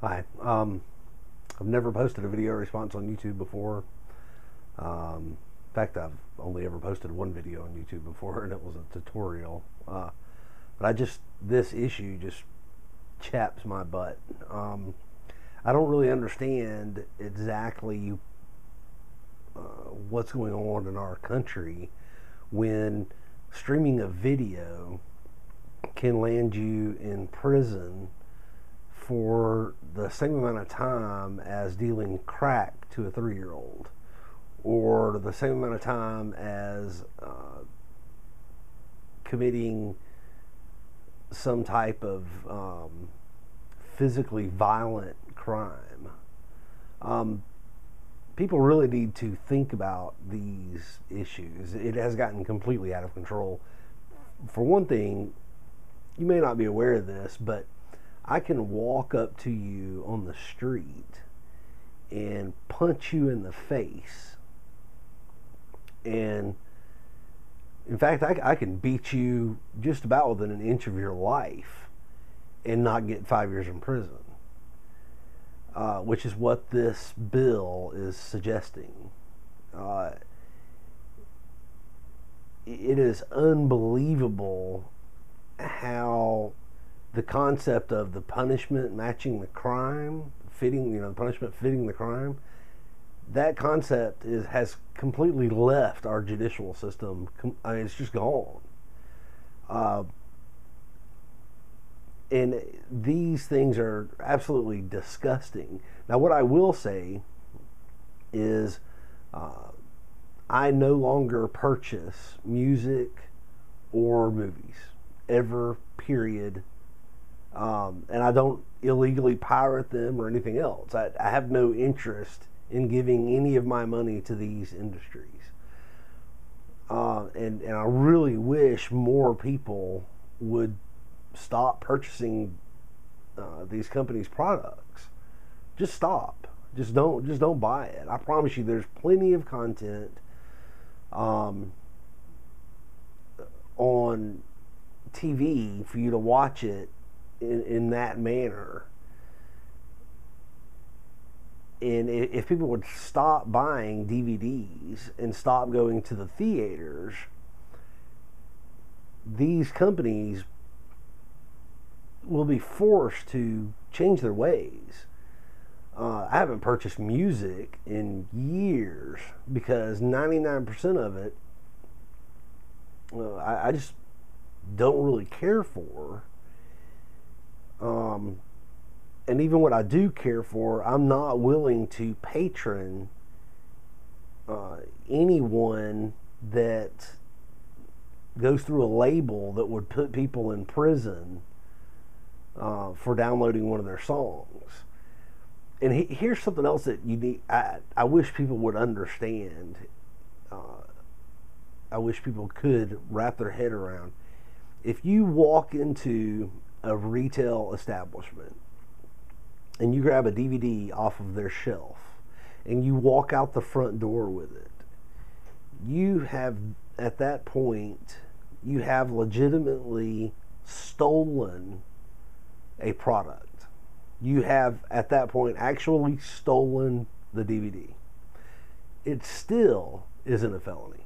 Hi. I've never posted a video response on YouTube before. In fact, I've only ever posted one video on YouTube before, and it was a tutorial. But this issue just chaps my butt. I don't really understand exactly what's going on in our country when streaming a video can land you in prison for the same amount of time as dealing crack to a 3-year-old, or the same amount of time as committing some type of physically violent crime. People really need to think about these issues. It has gotten completely out of control. For one thing, you may not be aware of this, but I can walk up to you on the street and punch you in the face. And in fact, I can beat you just about within an inch of your life and not get 5 years in prison, which is what this bill is suggesting. It is unbelievable how the concept of the punishment matching the crime, the punishment fitting the crime, that concept has completely left our judicial system. It's just gone. And these things are absolutely disgusting. Now, what I will say is I no longer purchase music or movies, ever, period. And I don't illegally pirate them or anything else. I have no interest in giving any of my money to these industries. And I really wish more people would stop purchasing these companies' products. Just stop. Just don't buy it. I promise you, there's plenty of content on TV for you to watch it in that manner. And if people would stop buying DVDs and stop going to the theaters, these companies will be forced to change their ways. I haven't purchased music in years because 99% of it I just don't really care for. And even what I do care for, I'm not willing to patron anyone that goes through a label that would put people in prison for downloading one of their songs. And here's something else that you need. I wish people would understand. I wish people could wrap their head around. If you walk into a retail establishment and you grab a DVD off of their shelf and you walk out the front door with it, you have, at that point, you have legitimately stolen a product. You have, at that point, actually stolen the DVD. It still isn't a felony.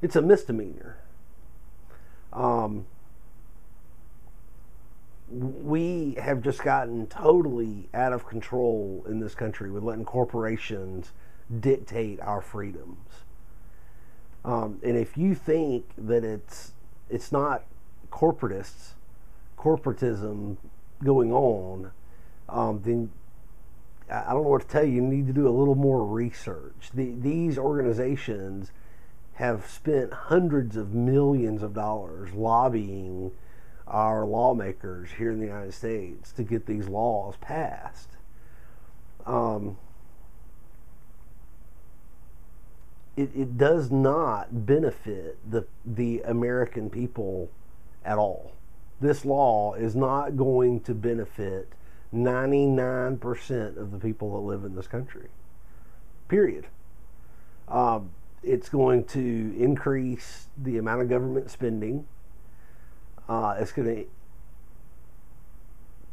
It's a misdemeanor. We have just gotten totally out of control in this country with letting corporations dictate our freedoms. And if you think that it's not corporatism going on, then I don't know what to tell you. You need to do a little more research. These organizations have spent hundreds of millions of dollars lobbying our lawmakers here in the United States to get these laws passed. It does not benefit the American people at all. This law is not going to benefit 99% of the people that live in this country. Period. It's going to increase the amount of government spending. It's going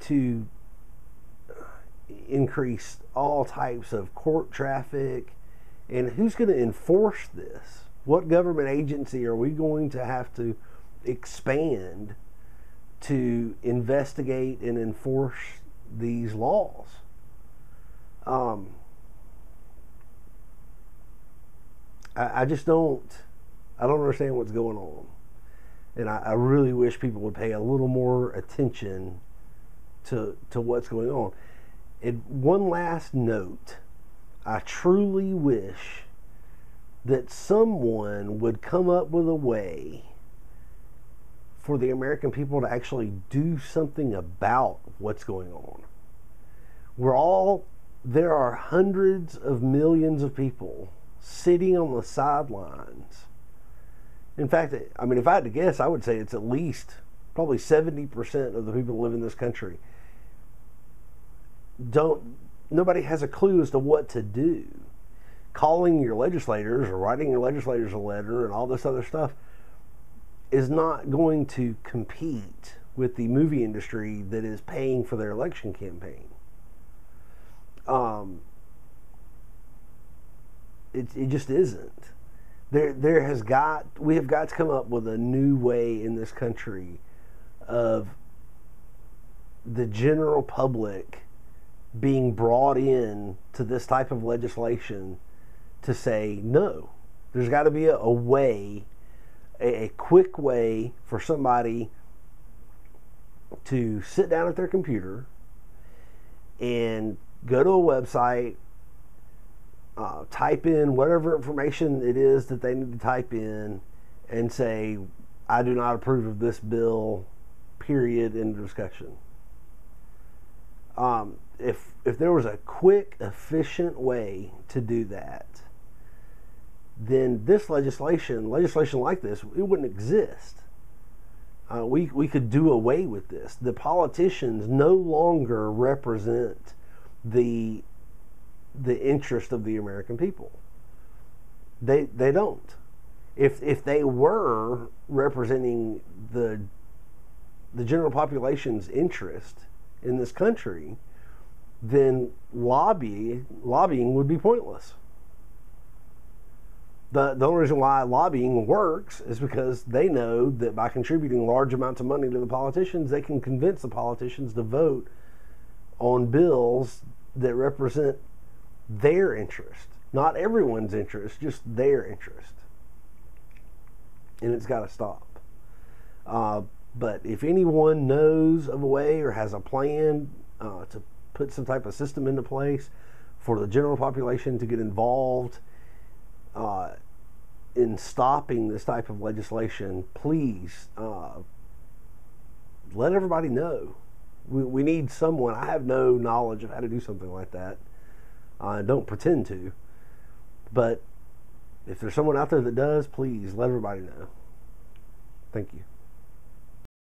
to increase all types of court traffic. And who's going to enforce this? What government agency are we going to have to expand to investigate and enforce these laws? I just don't understand what's going on. And I really wish people would pay a little more attention to what's going on. And one last note, I truly wish that someone would come up with a way for the American people to actually do something about what's going on. There are hundreds of millions of people sitting on the sidelines. In fact, I mean, if I had to guess, I would say it's at least probably 70% of the people who live in this country nobody has a clue as to what to do. Calling your legislators or writing your legislators a letter and all this other stuff is not going to compete with the movie industry that is paying for their election campaign. It just isn't. We have got to come up with a new way in this country of the general public being brought in to this type of legislation to say no. There's got to be a way, a quick way for somebody to sit down at their computer and go to a website, type in whatever information it is that they need to type in, and say, I do not approve of this bill, period, end of discussion. If there was a quick, efficient way to do that, then this legislation like this, it wouldn't exist. We could do away with this. The politicians no longer represent the interest of the American people. They don't. If they were representing the general population's interest in this country, then lobbying would be pointless. The only reason why lobbying works is because they know that by contributing large amounts of money to the politicians, they can convince the politicians to vote on bills that represent their interest. Not everyone's interest, just their interest. And it's got to stop. But if anyone knows of a way or has a plan to put some type of system into place for the general population to get involved in stopping this type of legislation, please let everybody know. We need someone. I have no knowledge of how to do something like that. I don't pretend to. But if there's someone out there that does, please let everybody know. Thank you.